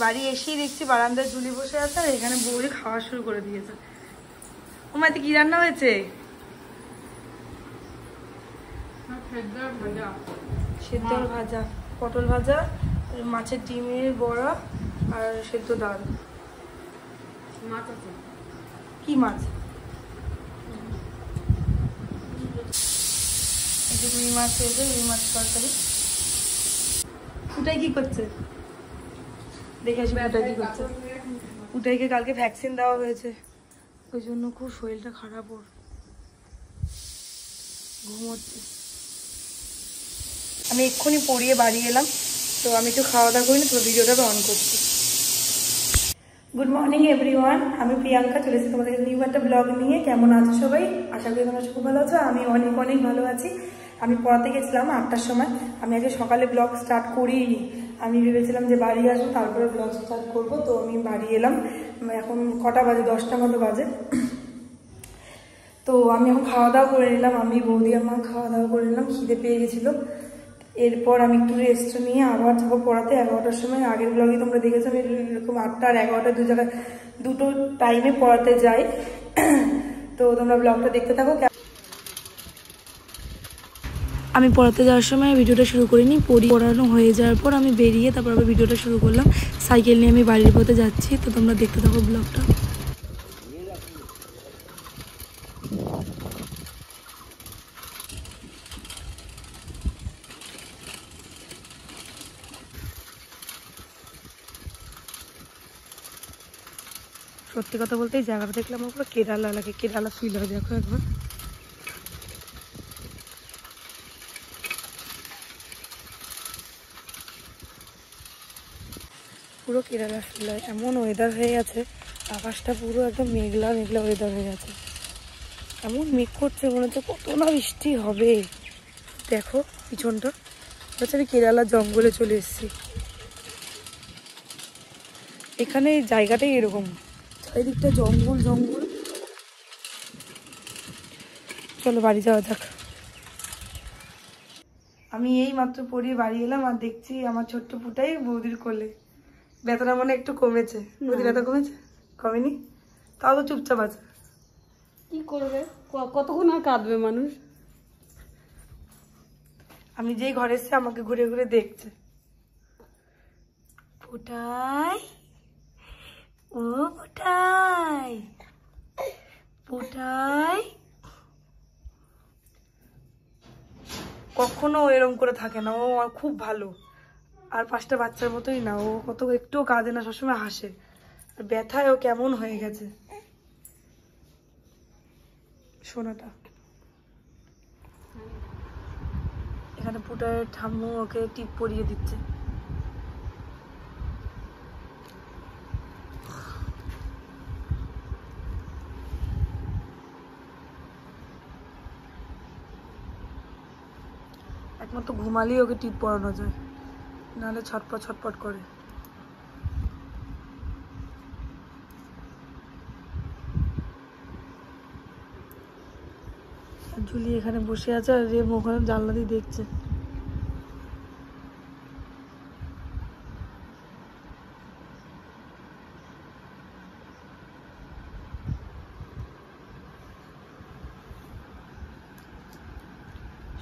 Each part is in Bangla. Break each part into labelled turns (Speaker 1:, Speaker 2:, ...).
Speaker 1: বাড়ি এসেই দেখছি বারান্দায় ঝুলি বসে আছে আর এখানে বৌদি খাওয়া শুরু করে দিয়েছে। ও মাতে কি রান্না হয়েছে? সেদ্ধ ভাজা, পটল ভাজা, মাছের ডিমের বড়া আর সেদ্ধ ডাল। মাছ আছে? কি মাছ? এই যে রুই মাছ হয়েছে, রুই মাছ তরকারি। উটাই কি করছে দেখে আসি, উটাই কি করছে। উটাইকে কালকে ভ্যাকসিন দেওয়া হয়েছে, ওই জন্য খুব শরীরটা খারাপ ওর, ঘুমোচ্ছে। আমি এক্ষুনি পড়িয়ে বাড়ি এলাম, তো আমি একটু খাওয়া দাওয়া করিনি, তো ভিডিওটা অন করছি। গুড মর্নিং এভরিওয়ান, আমি প্রিয়াঙ্কা, চলে এসেছি তোমাদের নিউ একটা ব্লগ নিয়ে। কেমন আছো সবাই? আশা করি তোমরা খুব ভালো আছো। আমি অনেক অনেক ভালো আছি। আমি পড়াতে গেছিলাম 8টার সময়। আমি আজকে সকালে ব্লগ স্টার্ট করিনি, আমি ভেবেছিলাম যে বাড়ি আসবো তারপরে ব্লগ স্টার্ট করবো। তো আমি বাড়ি এলাম, এখন কটা বাজে? 10টা মতো বাজে। তো আমি এখন খাওয়া দাওয়া করে নিলাম, আমি বৌদি আর মা খাওয়া দাওয়া করে নিলাম, খিদে পেয়ে গেছিলো। এরপর আমি একটু রেস্ট নিয়ে আবার যাবো পড়াতে 11টার সময়। আগের ব্লগে তোমরা দেখেছো আমি এরকম 8টা আর 11টা দু জায়গায় দুটো টাইমে পড়াতে যাই। তো তোমরা ব্লগটা দেখতে থাকো। আমি পড়াতে যাওয়ার সময় ভিডিওটা শুরু করিনি, পড়ানো হয়ে যাওয়ার পর আমি বেরিয়ে তারপর আবার ভিডিওটা শুরু করলাম। সাইকেল নিয়ে আমি বাড়ির পথে যাচ্ছি, তো তোমরা দেখতে থাকো ব্লগটা। সত্যি কথা বলতে এই জায়গাটা দেখলে আমার পুরো কেরালা লাগে, কেরালা ফিল হয়। দেখো একবার, পুরো কেরালা ফিল হয়। এমন ওয়েদার হয়ে গেছে, আকাশটা পুরো একদম মেঘলা মেঘলা ওয়েদার হয়ে গেছে। এমন মেঘ করছে, মনে হচ্ছে কত না বৃষ্টি হবে। দেখো পিছনটা, হচ্ছে আমি কেরালা জঙ্গলে চলে এসেছি। এখানে এই জায়গাটাই এরকম, চারিদিকটা জঙ্গল জঙ্গল। চলো বাড়ি যাওয়া যাক। আমি এই মাত্র পড়িয়ে বাড়ি এলাম আর দেখছি আমার ছোট্ট পুটাই বৌদির কোলে। ব্যথাটা মনে একটু কমেছে। বৌদি ব্যথা কমেছে? কমেনি? তাও তো চুপচাপ আছে।
Speaker 2: কি করবে, কতক্ষণ আর কাঁদবে মানুষ।
Speaker 1: আমি যেই ঘরে এসছি আমাকে ঘুরে ঘুরে দেখছে। পুটাই, ও পুটাই, পুটাই। কখনো এরকম করে থাকে না, ও খুব ভালো। আর 5টা বাচ্চার মতোই না, ও কত একটুও কাঁদে না, সবসময় হাসে। আর ব্যথায় ও কেমন হয়ে গেছে সোনাটা। এখানে পুটার ঠাম্মু ওকে টিপ পরিয়ে দিচ্ছে। একমাত্র ঘুমালেই ওকে টিপ পরানো যায়, নাহলে ছটপট ছটপট করে। জুলি এখানে বসে আছে আর রে ওখানে জানলা দিয়ে দেখছে।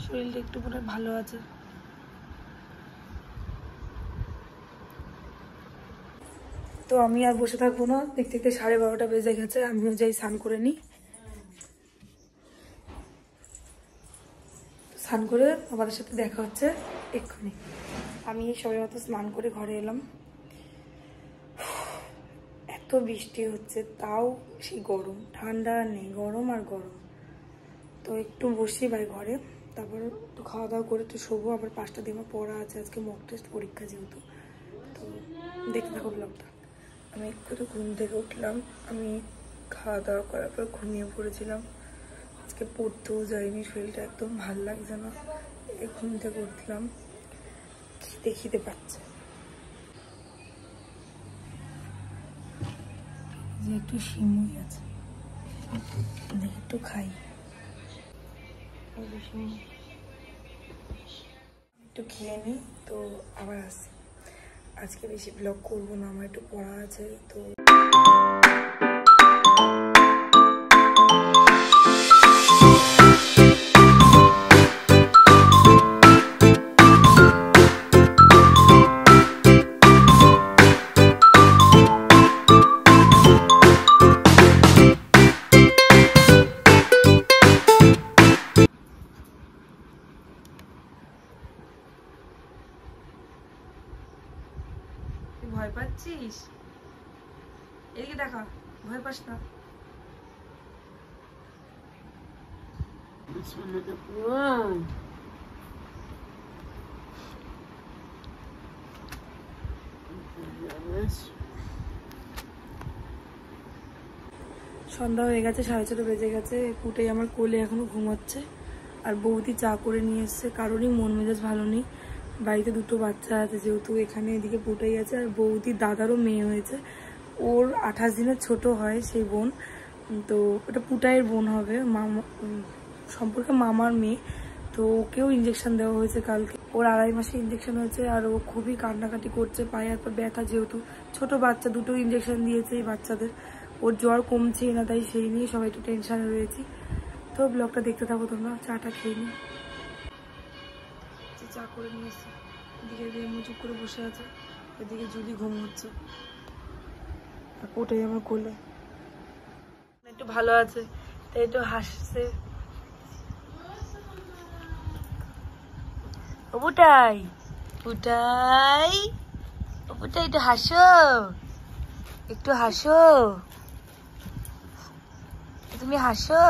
Speaker 1: শরীরটা একটু মনে ভালো আছে। তো আমি আর বসে থাকবো না, দেখতে দেখতে 12:30 বেজে গেছে। আমিও যাই স্নান করে নিই। স্নান করে আমাদের সাথে দেখা হচ্ছে এক্ষুনি। আমি সবাই মতো স্নান করে ঘরে এলাম। এত বৃষ্টি হচ্ছে, তাও সেই গরম, ঠান্ডা নেই, গরম আর গরম। তো একটু বসি ভাই ঘরে, তারপর একটু খাওয়া দাওয়া করে একটু শোবো। আবার 5টা দিয়ে আমার পড়া আছে, আজকে মক টেস্ট পরীক্ষা যেহেতু। তো দেখতে থাকো ব্লগটা। আমি একটু ঘুম থেকে উঠলাম, আমি খাওয়া দাওয়া করার পর ঘুমিয়ে পড়েছিলাম। আজকে পড়তেও যাইনি, শরীরটা একদম ভাল লাগছে না। ঘুম থেকে উঠলাম, খিদে খিদে পাচ্ছে। যে একটু সিমুই আছে, একটু খাই। একটু খেয়ে নিই, তো আবার আসি। আজকে বেশি ব্লগ করবো না, আমার একটু পড়া আছে। তো ভয় পাচ্ছিস? এদিকে দেখা, ভয় পাস না। সন্ধ্যা হয়ে গেছে, 6:30 বেজে গেছে। পুটাই আমার কোলে এখনো ঘুমাচ্ছে। আর বৌদি চা করে নিয়ে এসছে, কারোরই মন মেজাজ ভালো নেই। বাড়িতে দুটো বাচ্চা আছে, যেহেতু এখানে এদিকে পুটাই আছে, আর বৌদির দাদারও মেয়ে হয়েছে। ওর 28 দিনের ছোট হয় সেই বোন। তো ওটা পুটাইয়ের বোন হবে, মামা সম্পর্কে মামার মেয়ে। তো ওকেও ইঞ্জেকশন দেওয়া হয়েছে কালকে। ওর 2.5 মাসে ইঞ্জেকশন হয়েছে, আর ও খুবই কান্নাকাটি করছে। পায়ে হাত পা ব্যথা, যেহেতু ছোট বাচ্চা, দুটো ইঞ্জেকশন দিয়েছে এই বাচ্চাদের। ওর জ্বর কমছে না, তাই সেই নিয়ে সবাই একটু টেনশনে রয়েছি। তো ব্লগটা দেখতে থাকো তোমরা। চাটা খেয়ে নিই। চা করে নিয়ে এসছি। এদিকে রেমু চুপ করে বসে আছে, এদিকে জুলি ঘুম হচ্ছে, আর ওটাই আমার কোলে। একটু ভালো আছে, তাই একটু হাসছে। ও পুটাই, পুটাই, ও পুটাই, একটু হাসো, একটু হাসো, তুমি হাসো।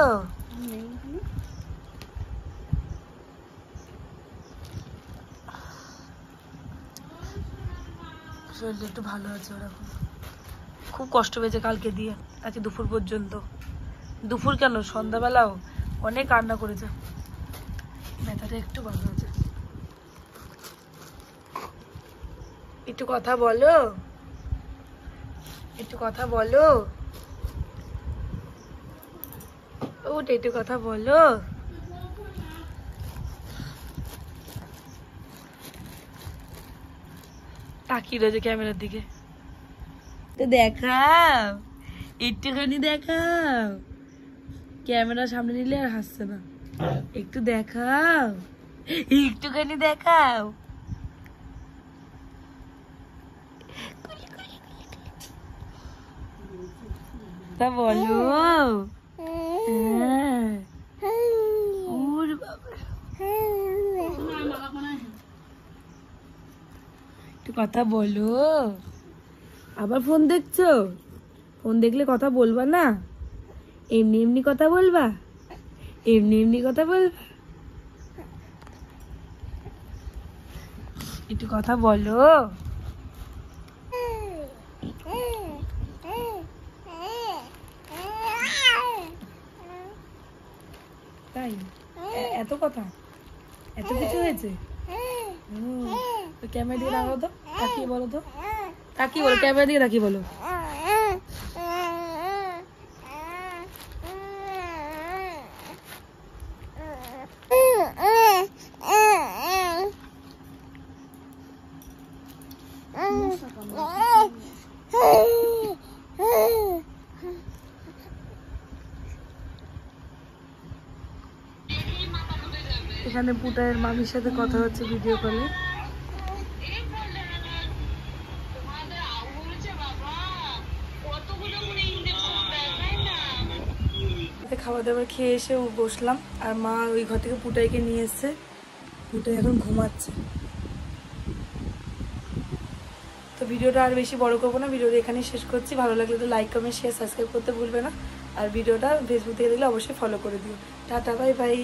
Speaker 1: শরীরটা একটু ভালো আছে ওরকম। খুব কষ্ট পেয়েছে কালকে দিয়ে, আজকে দুপুর পর্যন্ত। দুপুর কেন, সন্ধ্যাবেলাও অনেক কান্না করেছে। ব্যথাটা একটু ভালো আছে। একটু কথা বলো, একটু কথা বলো, ওটা একটু কথা বলো। তাকিয়ে রয়েছে ক্যামেরার দিকে। তো দেখাও, একটুখানি দেখাও। ক্যামেরার সামনে নিলে আর হাসছে না। একটু দেখাও, একটুখানি দেখাও। তা বলো। একটু কথা বলো। আবার ফোন দেখছো? ফোন দেখলে কথা বলবা না, এমনি এমনি কথা বলবা, এমনি এমনি কথা বলবা। একটু কথা বলো। তাই এত কথা, এত কিছু হয়েছে? ক্যামেরা দিয়ে লাগাও তো, তাকিয়ে বলো তো, তাকিয়ে বলো, ক্যামেরা দিয়ে তাকিয়ে বলো। এখানে পুটাইয়ের মামির সাথে কথা হচ্ছে ভিডিও কলে। খাওয়া দাওয়া খেয়ে এসে বসলাম, আর মা ওই ঘর থেকে পুটাইকে নিয়ে এসছে। পুটাই এখন ঘুমাচ্ছে। তো ভিডিওটা আর বেশি বড় করবো না, ভিডিওটা এখানেই শেষ করছি। ভালো লাগলে তো লাইক, কমেন্ট, শেয়ার, সাবস্ক্রাইব করতে ভুলবে না। আর ভিডিওটা ফেসবুক থেকে দেখলে অবশ্যই ফলো করে দিও। Tata, bye bye.